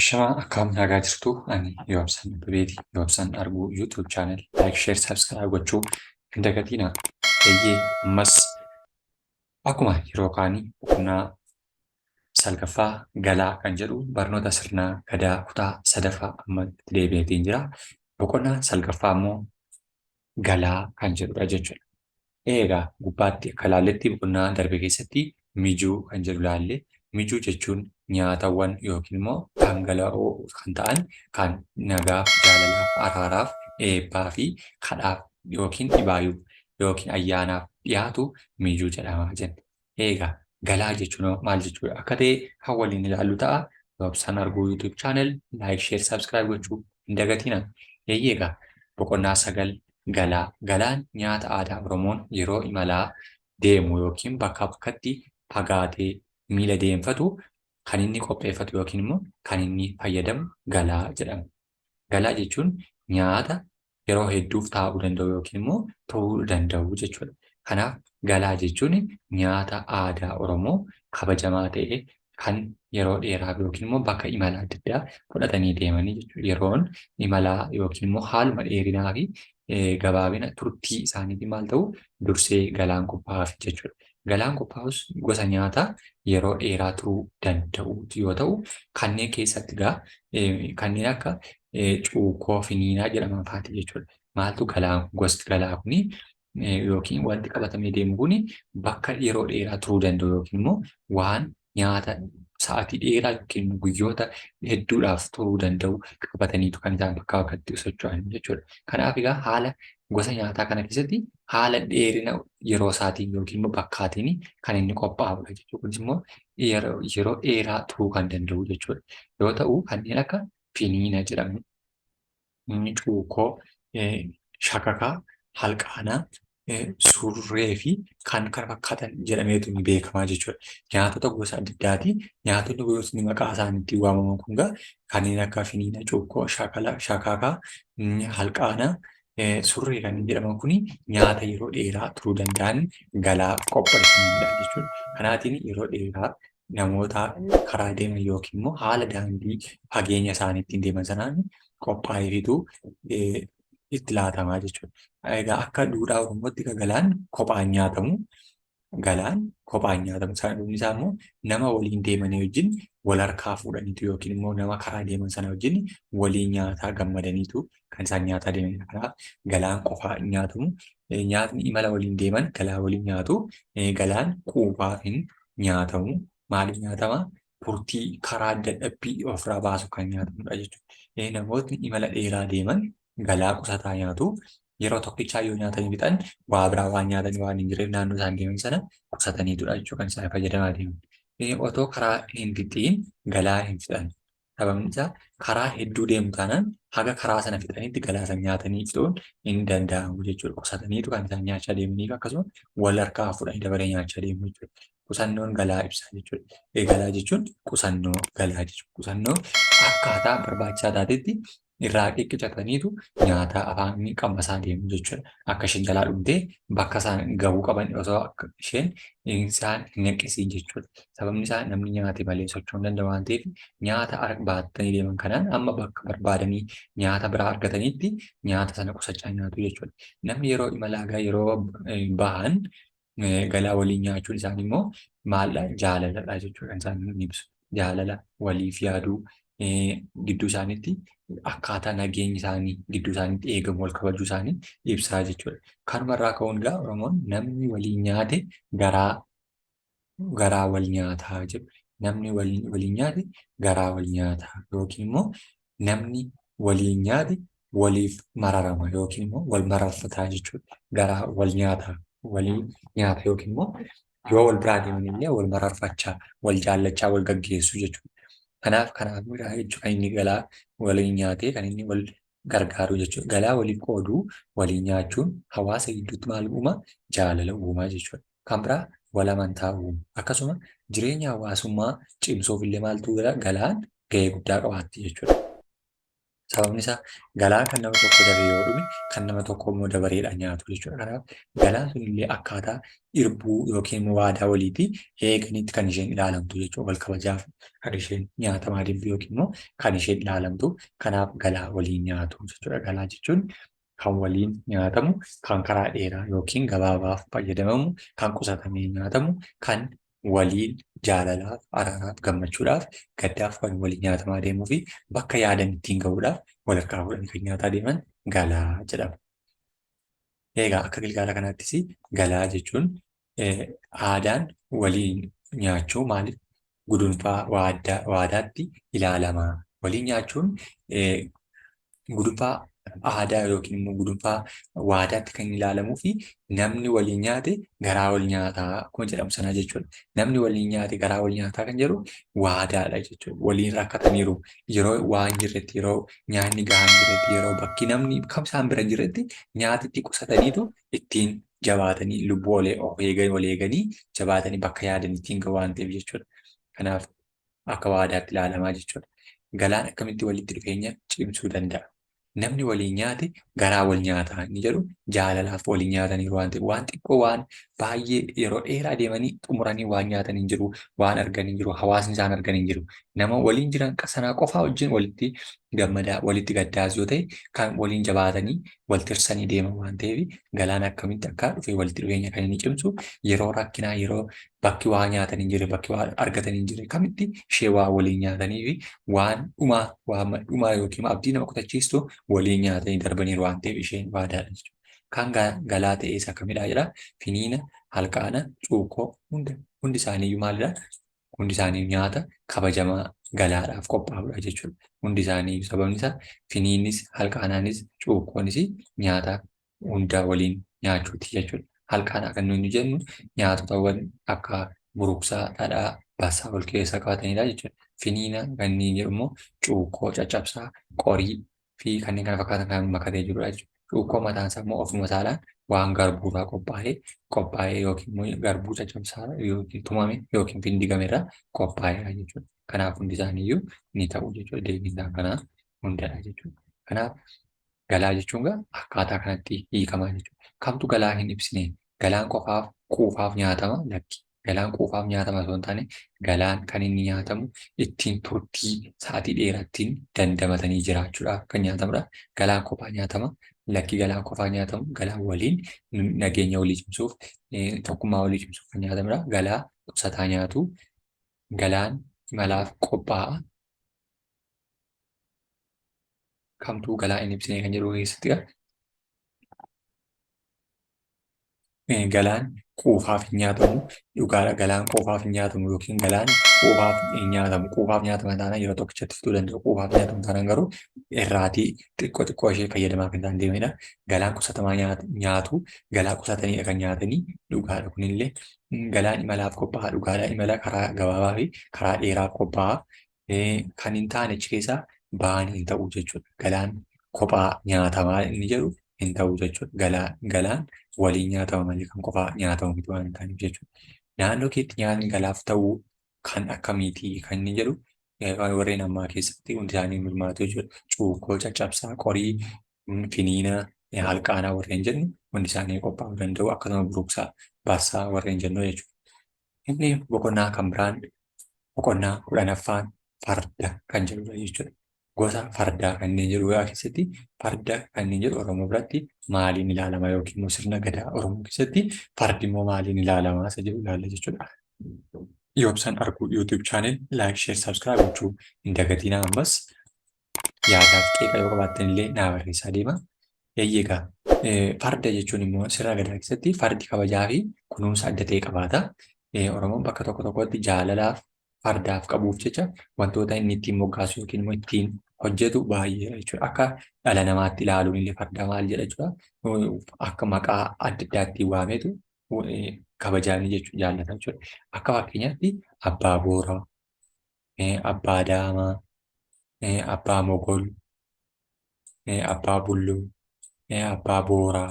Ashamaa akkam nagaa jirtu ani Yoobsan Bebeeti Yoobsan Arguu YouTube channel like share subscribe gochuu hin dagatinaa. Eeyyee ammas akkuma yeroo kaanii boqonnaa salgaffaa galaa kan jedhu barnoota sirnaa gadaa kutaa sadaffaa amma itti deebi'eetiin jira. Boqonnaa salgaffaa immoo galaa kan jedhudha jechuudha. Eegaa gubbaatti akka ilaalletti boqonnaa darbe keessatti mijuu kan jedhu ilaalle. Mijuu jechuun nyaatawwan yookiin immoo dhangala'oo kan ta'an kan nagaaf, jaalalaaf, araaraaf, eebbaa fi kadhaaf yookiin dhibaayyuu yookiin ayyaanaaf dhiyaatu mijuu jedhama jenna. Eegaa galaa jechuun maal jechuudha? Akka ta'e kan waliin ilaallu ta'a. Yoobsan Arguu YouTube channel like, share, subscribe gochuu hin dagatinaa. Eeyyee boqonnaa 9 galaa. Galaan nyaata aadaa Oromoon yeroo imalaa deemu yookiin bakkaa bakkatti fagaatee miila deemfatu kan inni qopheeffatu yookiin immoo kan inni fayyadamu galaa jedhama. Galaa jechuun nyaata yeroo hedduuf taa'uu danda'u yookiin immoo turuu danda'u jechuudha. Kanaaf galaa jechuun nyaata aadaa Oromoo kabajamaa ta'e kan yeroo dheeraaf yookiin immoo bakka imala adda addaa fudhatanii deemanii jechuudha. Yeroon imalaa yookiin immoo haaluma dheerinaa fi gabaabina turtii isaaniitiin maal ta'u dursee galaan qophaa'aaf jechuudha. Galaan qophaa'us gosa nyaataa yeroo dheeraa turuu danda'u yoo ta'u, kanneen keessatti kanneen akka cuukkoo finiinaa jedhaman fa'aati jechuudha. Maaltu gosti galaa kuni yookiin wanti qabatamee deemu kuni bakka yeroo dheeraa turuu danda'u yookiin immoo waan nyaata sa'aatii dheeraa yookiin guyyoota hedduudhaaf turuu danda'u qabataniitu kan isaan bakkaa bakkatti socho'an jechuudha. Kanaaf egaa haala gosa nyaataa kana keessatti haala dheerina yeroo isaatiin yookiin immoo bakkaatiin kan inni qophaa'udha jechuudha. Kunis immoo yeroo dheeraa turuu kan danda'u jechuudha. Yoo ta'u kanneen akka finiina jedhamu, cuukkoo, shakakaa, halqaanaa, surree fi kan kana fakkaatan jedhameetu ni beekamaa jechuudha. Nyaatota gosa adda addaati. Nyaatonni gosni maqaa isaaniitti waamaman kun kanneen akka finiina, cuukkoo, shakakaa, halqaanaa, surree kan jedhaman kun nyaata yeroo dheeraa turuu danda'an galaa qopheessanidha jechuudha. Kanaatiin yeroo dheeraa namoota karaa deeman yookiin immoo haala daandii fageenya isaaniittiin deeman sanaan qophaa'eefitu itti laatamaa jechuudha. Egaa akka duudhaa Oromootti galaan kophaan nyaatamu. Galaan kophaan nyaatamu. Sababni isaa immoo nama waliin deemanii wajjin wal harkaa fuudhaniitu yookiin immoo nama karaa deeman sana wajjin waliin nyaataa gammadaniitu kan isaan nyaataa deemanidha. Kanaaf galaan qofaa hin nyaatamu. Nyaatni imala waliin deeman galaa waliin nyaatu. Galaan quufaa hin nyaatamu. Maaliif nyaatama? Turtii karaa dadhabbii ofirraa baasu kan nyaatamudha jechuudha. Namootni imala dheeraa deeman galaa qusataa nyaatu. Yeroo tokkichaa yoo nyaatanii fixan waa biraa waan nyaatanii waan hin jirreef naannoo isaan deeman sana qusataniitudha jechuudha kan isaan fayyadamaa deeman. Otoo karaa hin fixin galaa hin fixan. Sababni isaa karaa hedduu deemu taanaan haga karaa sana fixanitti galaa sana nyaatanii fixuun hin danda'amu jechuudha. Qusataniitu kan isaan nyaachaa deemanii fi akkasuma wal harkaa fuudhanii dabaree nyaachaa deemu jechuudha. Qusannoon galaa ibsa jechuudha. Galaa jechuun qusannoo galaa jechuudha. Qusannoo akkaataa barbaachisaa taatetti irraa qiqqicataniitu nyaata afaan qabbasaa deemu jechuudha. Akka isheen jalaa dhugdee bakka isaan gahuu qaban osoo akka isheen isaan hin hanqisiin jechuudha. Sababni isaa namni nyaate malee socho'uu hin danda'u waan ta'eef nyaata baatanii deeman kanaan amma bakka barbaadanii nyaata biraa argatanitti nyaata sana qusachaa nyaatu jechuudha. Namni yeroo imalaa yeroo bahan galaa waliin nyaachuun isaanii immoo maaldha? Jaalaladha jechuudha kan isaan ibsu. Jaalala waliif yaaduu gidduu isaaniitti akkaataa nageenyi isaanii gidduu isaaniitti eegamu wal kabajuu isaanii ibsaa jechuudha. Kanumarraa ka'uun Oromoon namni waliin nyaate garaa wal nyaataa jedhu. Namni waliin nyaate garaa wal nyaataa yookiin immoo namni waliin nyaate waliif mararama yookiin immoo wal mararfataa jechuudha. Garaa wal nyaataa waliin nyaata yookiin immoo yoo wal biraa deemanillee wal mararfachaa wal jaallachaa wal gaggeessu jechuudha. Kanaaf jechuudha kan inni galaa waliin nyaatee kan inni wal gargaaru jechuudha. Galaa waliif qooduu waliin nyaachuun hawaasa gidduutti maal uuma? Jaalala uumaa jechuudha. Kan biraa wal amantaa uuma. Akkasuma jireenya hawaasummaa cimsuuf illee maaltu galaan gahee guddaa qabaatti jechuudha. Sababni isaa galaa kan nama tokko daree yoo dhume kan nama tokko immoo dabareedhaan nyaatu jechuudha. Kanaaf galaan sunillee akkaataa irbuu yookiin immoo waadaa waliitii eeganitti kan isheen ilaalamtu jechuudha. Wal kabajaaf kan isheen nyaatamaa deemtu yookiin immoo kan isheen ilaalamtu. Kanaaf galaa waliin nyaatu jechuudha. Galaa jechuun kan waliin nyaatamu, kan karaa dheeraa yookiin gabaabaaf fayyadamamu, kan qusatamee nyaatamu, kan waliin jaalalaaf, araaraaf, gammachuudhaaf, gaddaaf kan waliin nyaatamaa deemuu fi bakka yaadan ittiin gahuudhaaf walharkaa fuudhanii kan nyaataa deeman galaa jedhama. Egaa akka Gilgaala kanaattis galaa jechuun aadaan waliin nyaachuu maaliif gudunfaa waadaatti ilaalama. Waliin nyaachuun gudunfaa aadaa yookiin immoo gudunfaa waadaatti kan ilaalamuu fi namni waliin nyaate garaa wal nyaataa akkuma jedhamu sana jechuudha. Namni waliin nyaate garaa wal nyaataa kan jedhu waadaadha jechuudha. Waliin rakkataniiru yeroo waan jirretti, yeroo nyaanni gahaan jirretti, yeroo bakki namni kam isaan bira jirretti nyaatitti qusataniitu ittiin jabaatanii lubbuu wal eeganii jabaatanii bakka yaadan ittiin gahu waan ta'eef jechuudha. Kanaaf akka waadaatti ilaalamaa jechuudha. Galaan akkamitti walitti dhufeenya cimsuu danda'a? Namni waliin nyaate garaa wal nyaataa inni jedhu jaalalaaf waliin nyaataniiru waan ta'eef waan xiqqoo waan baay'ee yeroo dheeraa deemanii xumuranii waan nyaatan hin jiru, waan argan hin jiru, hawaasni isaan argan hin jiru. Nama waliin jiran sanaa qofaa wajjin walitti gammadaa, walitti gaddaas yoo ta'e kan waliin jabaatanii wal tirsanii deeman waan ta'eef galaan akkamitti akka dhufee walitti dhufeenya kan inni cimsu yeroo rakkinaa, yeroo bakki waa nyaatan hin jirre, bakki waa argatan hin jirre kamitti ishee waa waliin nyaatanii fi waan dhumaa yookiin abdii nama kutachiistu waliin nyaatanii darbaniiru waan ta'eef isheen waadaadha jechuudha. Kan galaa ta'e isa kamidhaa jedhaa? Finiina, halqaana, cuukkoo hundi isaaniiyyuu maalidhaa? Hundi isaanii nyaata kabajamaa galaadhaaf qophaa'udha jechuudha. Hundi isaanii sababni isaa finiinnis, halqaanaanis, cuukkoonis nyaata hunda waliin nyaachuuti jechuudha. Halqaanaa kan nuyi jennu nyaatotawwan akka buruqsaa, dhadhaa, bassaa wal keessa qabatanidha jechuudha. Finiina kan inni jedhu immoo cuukkoo, caccabsaa, qorii fi kanneen kana fakkaatan kan makatee jirudha jechuudha. Cuukkoo mataan isaa immoo ofuma isaatiin waan garbuurraa qophaa'ee yookiin immoo garbuu caccabsaa yookiin tumame yookiin findigamerraa qophaa'eedha jechuudha. Kanaaf hundi isaaniiyyuu ni ta'u jechuudha. Deebiin kanaa hundadha jechuudha. Kanaaf galaa jechuun akkaataa kanatti hiikamaa jechuudha. Kamtu galaa hin ibsine? Galaan qofaaf quufaaf nyaatama? Lakki. Galaan quufaaf nyaatama osoo hin taane galaan kan inni nyaatamu ittiin turtii sa'aatii dheeraa ittiin dandamatanii jiraachuudhaaf kan nyaatamudha. Galaan qofaa nyaatama? Lakki galaan qofaa nyaatamu galaan waliin nageenya walii cimsuuf tokkummaa walii cimsuuf kan nyaatamudha. Galaa qusataa nyaatu galaan imalaaf qophaa'a. Kamtuu galaa hin ibsine kan jedhu keessattidha. Galaan quufaaf hin nyaatamu dhugaadha. Galaan quufaaf hin nyaatamu yookiin galaan quufaaf hin nyaatamu. Quufaaf nyaatama taanaan yeroo tokkichatti fixuu danda'u. Quufaaf nyaatamu taanaan garuu irraatii xiqqoo ishee fayyadamaa kan isaan deemedha. Galaan qusatamaa nyaatu galaa qusataniidha kan nyaatanii dhugaadha. Kunillee galaan imalaaf qophaa'a dhugaadha. Imala karaa gabaabaa fi karaa dheeraaf qophaa'a. Kan hin taane achi keessaa ba'anii hin ta'u jechuudha. Galaan kophaa nyaatamaa inni jedhu hin ta'u jechuudha. Galaan waliin nyaatama malee kan qofaa nyaatamu miti waan hin taaneef jechuudha. Naannoo keetti nyaanni galaaf ta'uu kan akkamiiti kan inni jedhu warreen ammaa keessatti hundi isaanii mul'atu jechuudha. Cuukkoo, caccabsaa, qorii, finiina, halqaanaa warreen jennu hundi isaanii qophaa'uu danda'u. Akkasuma buruqsaa, bassaa warreen jennu jechuudha. Inni boqonnaa kan biraan boqonnaa 10ffaan farda kan jedhudha jechuudha. Gosa fardaa kanneen jedhu keessatti farda kanneen jedhu Oromoo biratti maaliin ilaalama yookiin immoo sirna gadaa Oromoo keessatti fardi immoo maaliin ilaalama isa jedhu ilaalla jechuudha. Yoobsan Arguu YouTube channel like, share, subscribe gochuu hin dagatinaa. Ammas yaadaaf qeeqa yoo qabaattan illee naa barreessaa deema. Eeyyeegaa farda jechuun immoo sirna gadaa keessatti fardi kabajaa fi kunuunsa adda ta'e qabaata. Oromoon bakka tokko tokkotti jaalalaaf fardaaf qabuuf jecha wantoota inni ittiin moggaasu yookiin immoo ittiin hojjetu baay'ee jechuudha. Akka dhala namaatti ilaaluun illee farda maal jedha jechuudha. Akka maqaa adda addaatti waametu kabajaan jechuudha jaallata jechuudha. Akka fakkeenyaatti abbaa booraa, abbaa daamaa, abbaa mogol, abbaa bulluu, abbaa booraa,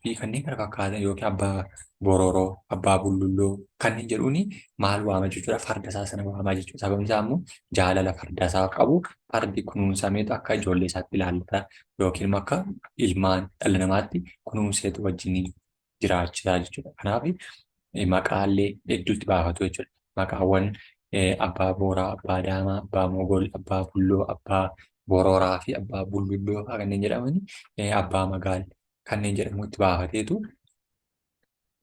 fi kanneen kana fakkaatan yookiin abbaa bororoo, abbaa bullulloo kanneen jedhuuni maal waama jechuudha farda isaa sana waamaa jechuudha. Sababni isaa immoo jaalala farda isaa qabu fardi kunuunsameetu akka ijoollee isaatti ilaallata yookiin immoo akka ilmaan dhala namaatti kunuunseetu wajjin jiraachisaa jechuudha. Kanaaf maqaalee hedduutti baafatu jechuudha. Maqaawwan abbaa booraa, abbaa daamaa, abbaa mogol, abbaa bulloo, abbaa bororaa fi abbaa bullulloo kanneen jedhamani abbaa magaal kanneen jedhamu itti baafateetu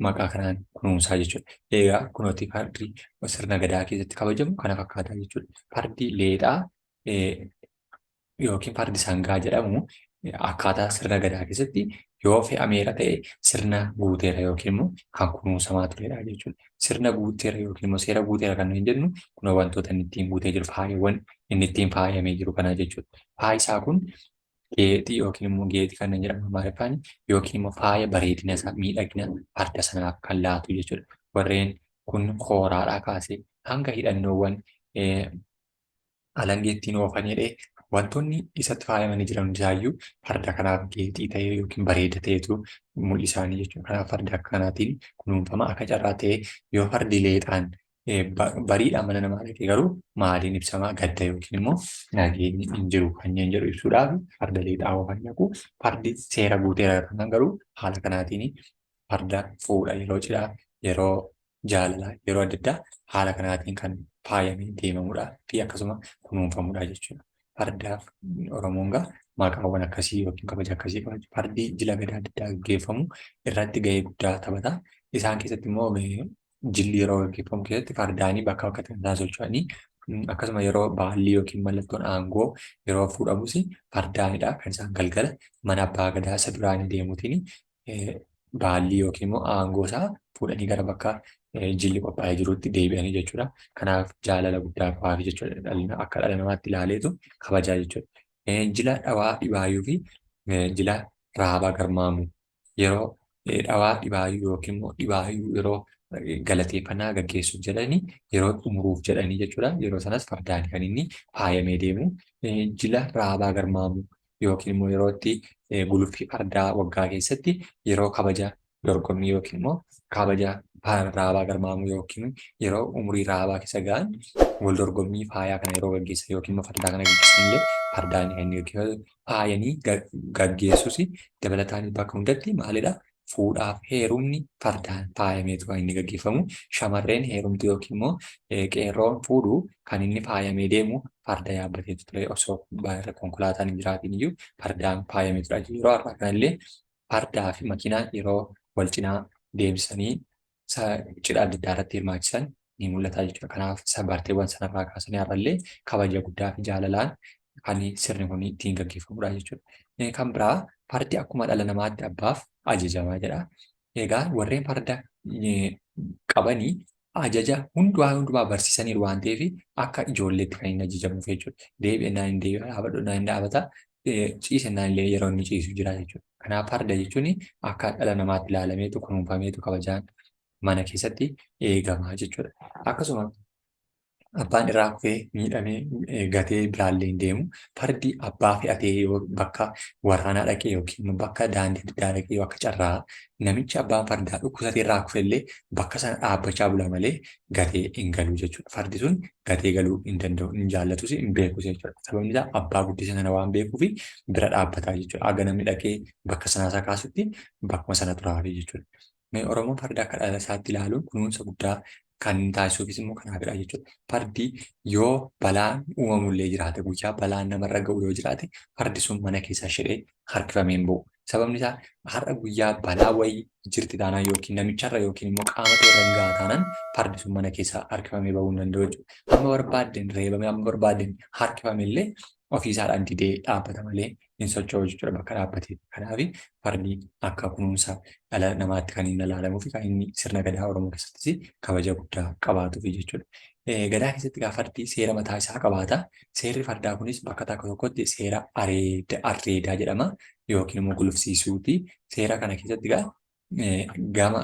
maqaa kanaan kunuunsaa jechuudha. Egaa kunooti fardi sirna gadaa keessatti kabajamu kana fakkaataa jechuudha. Fardi leedhaa yookiin fardi sangaa jedhamu akkaataa sirna gadaa keessatti yoo fe'ameera ta'e sirna guuteera yookiin immoo kan kunuunsamaa turedha jechuudha. Sirna guuteera yookiin immoo seera guuteera kan nuyi jennu kun wantoota inni ittiin guutee jiru faayawwan inni ittiin faayamee jiru kana jechuudha. Faayi isaa kun geexii yookiin immoo geexii kan jedhamu Amaariffaan yookiin immoo faaya bareedina isaa miidhagina farda sanaaf kan laatu jechuudha. Warreen kun kooraadhaa kaasee hanga hidhannoowwan alangeettiin oofanidha. Wantoonni isatti faayamanii jiran hundaayyuu farda kanaaf geexii ta'ee yookiin bareeda ta'etu mul'isaanii jechuudha. Kanaaf farda akkanaatiin kunuunfama akka carraa ta'e yoo fardi leexaan bariidhaan mana namaa dhaqee garuu maaliin ibsama gadda yookiin immoo nageenyi hin jiru kanneen jedhu ibsuudhaaf farda leexaa oofan naqu. Fardi seera guuteera kan garuu haala kanaatiin farda fuudha yeroo cidhaa yeroo jaalalaa yeroo adda addaa haala kanaatiin kan faayamee deemamudha fi akkasuma kunuunfamudha jechuudha. Fardaaf Oromoon maqaawwan akkasii yookiin kabaja akkasii qabatu. Fardi jila gadaa adda addaa gaggeeffamu irratti gahee guddaa taphata. Isaan keessatti immoo jilli yeroo gaggeeffamu keessatti fardaanii bakka bakkatti kan socho'anii akkasuma yeroo baalli yookiin mallattoon aangoo yeroo fuudhamus fardaanidha kan isaan galgala mana abbaa gadaa isa duraanii deemuutiin baalli yookiin immoo aangoo isaa fuudhanii gara bakka jilli qophaa'ee jirutti deebi'anii jechuudha. Kanaaf jaalala guddaa qabaaf jechuudha. Akka dhala namaatti ilaaleetu kabajaa jechuudha. Jila dhawaa dhibaayyuu fi jila raabaa garmaamuu yeroo dhawaa dhibaayyuu yookiin immoo dhibaayyuu yeroo galateeffannaa gaggeessuuf jedhanii yeroo xumuruuf jedhanii jechuudha. Yeroo sanas fardaan kan inni faayamee deemu. Jila raabaa garmaamuu yookiin immoo yeroo itti guluffii fardaa waggaa keessatti yeroo kabaja dorgommii yookiin immoo kabaja raabaa garmaamuu yookiin yeroo umurii raabaa keessa gahan wal dorgommii faayaa kana yeroo gaggeessan yookiin immoo fardaa kana gaggeessan illee fardaan kan inni faayanii gaggeessus dabalataan bakka hundatti maalidha? Fuudhaaf heerumni fardaan faayameetu kan inni gaggeeffamu. Shamarreen heerumti yookiin immoo qeerroon fuudhu kan inni faayamee deemu farda yaabbateetu ture osoo konkolaataan hin jiraatin iyyuu fardaan faayameetudha. Yeroo har'aa kanallee fardaa fi makiinaa yeroo wal cinaa deemsanii cidha adda addaa irratti hirmaachisan ni mul'ata jechuudha. Kanaaf barteewwan sanarraa kaasanii har'allee kabaja guddaa fi jaalalaan kan sirni kun ittiin gaggeeffamudha jechuudha. Kan biraa fardi akkuma dhala namaatti abbaaf ajajamaa jedha. Egaa warreen farda qabanii ajaja hundumaa barsiisaniiru waan ta'eef akka ijoolleetti kan inni ajajamuuf jechuudha. Deebi'ennaan hin deebi'a, dhaabadhonnaan hin dhaabata, ciisennaan illee yeroo inni ciisu jira jechuudha. Kanaaf farda jechuun akka dhala namaatti ilaalameetu kunuunfameetu kabajaan mana keessatti eegamaa jechuudha. Akkasuma abbaan irraa kufee miidhamee gatee biraallee hin deemu. Fardi abbaa fe'atee yoo bakka waraanaa dhaqee yookiin bakka daandii adda addaa dhaqee akka carraa namichi abbaan fardaa dhukkubsatee irraa kufellee bakka sana dhaabbachaa bula malee gatee hin galu jechuudha. Fardi sun gatee galuu hin danda'u, hin jaallatus hin beekus jechuudha. Sababni isaa abbaa guddisa sana waan beekuuf bira dhaabbataa jechuudha. Aga namni dhaqee bakka sanaa kaasutti bakkuma sana turaafi jechuudha. Oromoon farda akka dhala isaatti ilaaluun kunuunsa guddaa kan taasisuufis immoo kanaafidha jechuudha. Fardi yoo balaan uumamullee jiraate guyyaa balaan namarra ga'u yoo jiraate fardi sun mana keessaa shedhee harkifamee hin ba'u. Sababni isaa har'a guyyaa balaa wayii jirti taanaan yookiin namicharra yookiin immoo qaama ta'e irra gahaa taanaan fardi sun mana keessaa harkifamee ba'uu hin danda'u jechuudha. Amma barbaadden reebamee amma barbaadden harkifame illee ofiisaadhaan didee dhaabbata malee hin socho'u jechuudha bakka dhaabbatee. Kanaaf fardi akka kunuunsa dhala namaatti kan inni ilaalamuu fi kan inni sirna gadaa Oromoo keessattis kabaja guddaa qabaatuuf jechuudha. Gadaa keessatti fardi seera mataa isaa qabaata. Seerri fardaa kunis bakka tokkotti seera arreedaa jedhama yookiin immoo gulufsiisuuti. Seera kana keessatti gama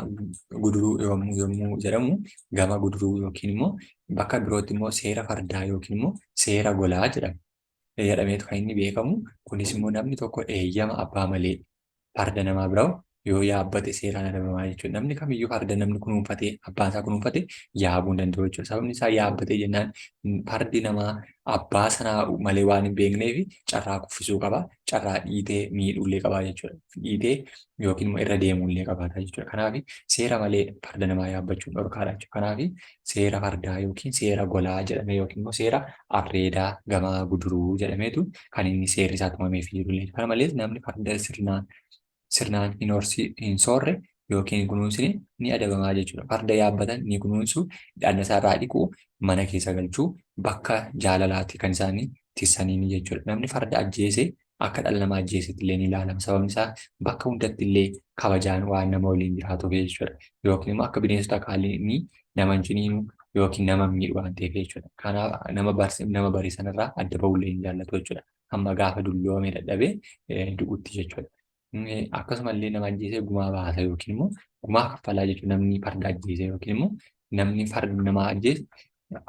guduruu yommuu jedhamu gama guduruu yookiin immoo bakka birootti immoo seera fardaa yookiin immoo seera golaa jedhama. Jedhameetu kan inni beekamu. Kunis immoo namni tokko eeyyama abbaa malee farda namaa biroo yoo yaabbate seeraan adabamaa jechuudha. Namni kamiyyuu farda namni kunuunfatee abbaan isaa kunuunfatee yaabuu hin danda'u jechuudha. Sababni isaa yaabbatee jennaan fardi namaa abbaa sanaa malee waan hin beekneef carraa kuffisuu qaba. Carraa dhiitee miidhullee qaba jechuudha. Dhiitee yookiin immoo irra deemullee qabaata jechuudha. Kanaaf seera malee farda namaa yaabbachuun dhorkaadha jechuudha. Kanaaf seera fardaa yookiin seera golaa jedhamee yookiin immoo seera arreedaa gamaa guduruu jedhameetu kan inni seerri isaa tumameef jirullee. Kana malees namni farda sirnaan hin soorre yookiin kunuunsine ni adabamaa jechuudha. Farda yaabbatan ni kunuunsu, dhagna isaarraa dhiquu, mana keessa galchuu, bakka jaalalaatti kan isaanii tiksanii jechuudha. Namni farda ajjeese akka dhala namaa ajjeesetti illee ni ilaalama. Sababni isaa bakka hundatti illee kabajaan waan nama waliin jiraatuuf jechuudha. Yookiin immoo akka bineensota qaalii nama hin ciniinu yookiin nama miidhu waan ta'eef jechuudha. Kanaaf nama barii sanarraa adda bahullee hin jaallatu jechuudha. Hamma gaafa dulloomee dadhabee du'utti jechuudha. Akkasumallee nama ajjeesee gumaa baasa yookiin immoo gumaa kaffalaa jechuudha. Namni farda ajjeese yookiin immoo namni farda namaa ajjeese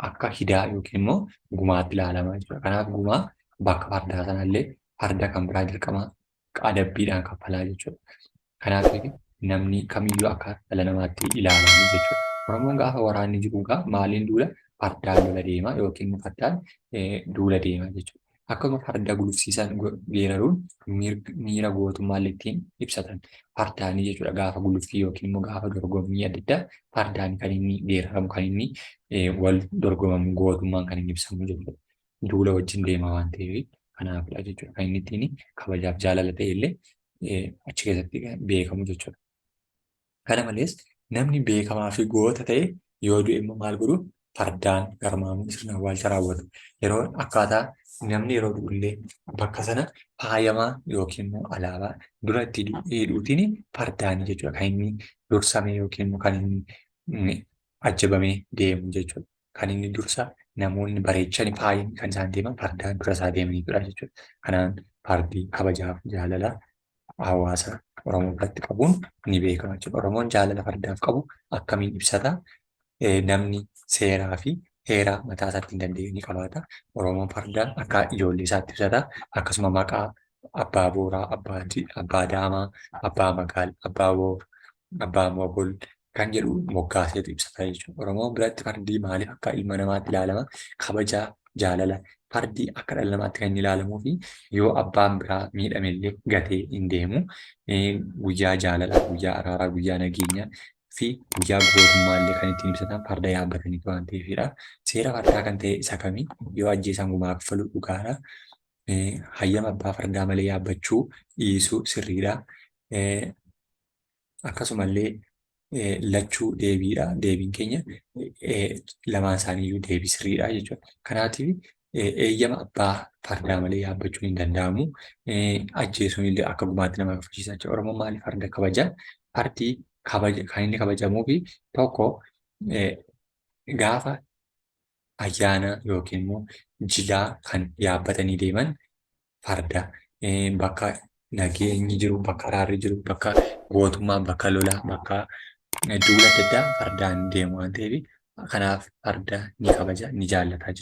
akka hidaa yookiin immoo gumaatti ilaalama jechuudha. Kanaaf gumaa bakka fardaa sanallee farda kan biraa dirqama adabbiidhaan kaffalaa jechuudha. Kanaaf namni kamiyyuu akka dhala namaatti ilaalamu jechuudha. Oromoon gaafa waraanni jiru maaliin duula fardaan lola deema yookiin fardaan duula deema jechuudha. Akkuma farda gulufsiisan geeraruun miira gootummaa ittiin ibsatan fardaanii jechuudha. Gaafa guluffii yookiin immoo gaafa dorgommii adda addaa fardaan kan inni geeraramu kan inni wal dorgomamu gootummaan kan inni ibsamu jechuudha. Duula wajjin deema waan ta'eef kanaafidha jechuudha. Kan inni ittiin kabajaaf jaalala ta'e illee achi keessatti beekamu jechuudha. Kana malees namni beekamaa fi goota ta'e yoo du'e immoo maal godhu fardaan garmaamuu sirna awwaalcha raawwatu. Yeroo akkaataa namni yeroo du'ullee bakka sana faayamaa yookiin immoo alaabaa dura itti hidhuutiin fardaanii jechuudha. Kan inni dursame yookiin immoo kan inni ajjabamee deemu jechuudha. Kan inni dursa namoonni bareechanii faayanii kan isaan deeman fardaan dura isaa deemanidha jechuudha. Kanaan fardii kabajaaf jaalala hawaasa Oromoo biratti qabuun ni beekama jechuudha. Oromoon jaalala fardaaf qabu akkamiin ibsata? Namni seeraa fi heeraa mataa isaatti hin dandeenye ni qabaata. Oromoon fardaan akka ijoollee isaatti ibsata. Akkasuma maqaa abbaa booraa, abbaa daamaa, abbaa magaal, abbaa boor, abbaa mogol kan jedhu moggaaseetu ibsata jechuudha. Oromoon biratti fardii maaliif akka ilma namaatti ilaalama? Kabajaa, jaalala. Fardii akka dhala namaatti kan ilaalamuu fi yoo abbaan biraa miidhamellee gatee hin deemu guyyaa jaalalaa, guyyaa araaraa, guyyaa nageenyaa fi guyyaa gootummaa illee kan ittiin ibsatan farda yaabbatanii waan ta'eefidha. Seera fardaa kan ta'e isa kamii yoo ajjeesan gumaa kaffaluu dhugaadha. Hayyama abbaa fardaa malee yaabbachuu dhiisuu sirriidha. Akkasumallee lachuu deebiidha. Deebiin keenya lamaan isaaniiyyuu deebii sirriidha jechuudha. Kanaatiif eeyyama abbaa fardaa malee yaabbachuun hin danda'amu. Ajjeesuun illee akka gumaatti nama kaffalchiisa jechuudha. Oromoon maaliif farda kabaja? Fardii kan inni kabajamuu fi tokko gaafa ayyaana yookiin immoo jilaa kan yaabbatanii deeman farda bakka nageenyi jiru, bakka araarri jiru, bakka gootummaan, bakka lolaa, bakka duula adda addaa fardaan deemu waan ta'eef kanaaf farda ni kabaja, ni jaallata jechuudha.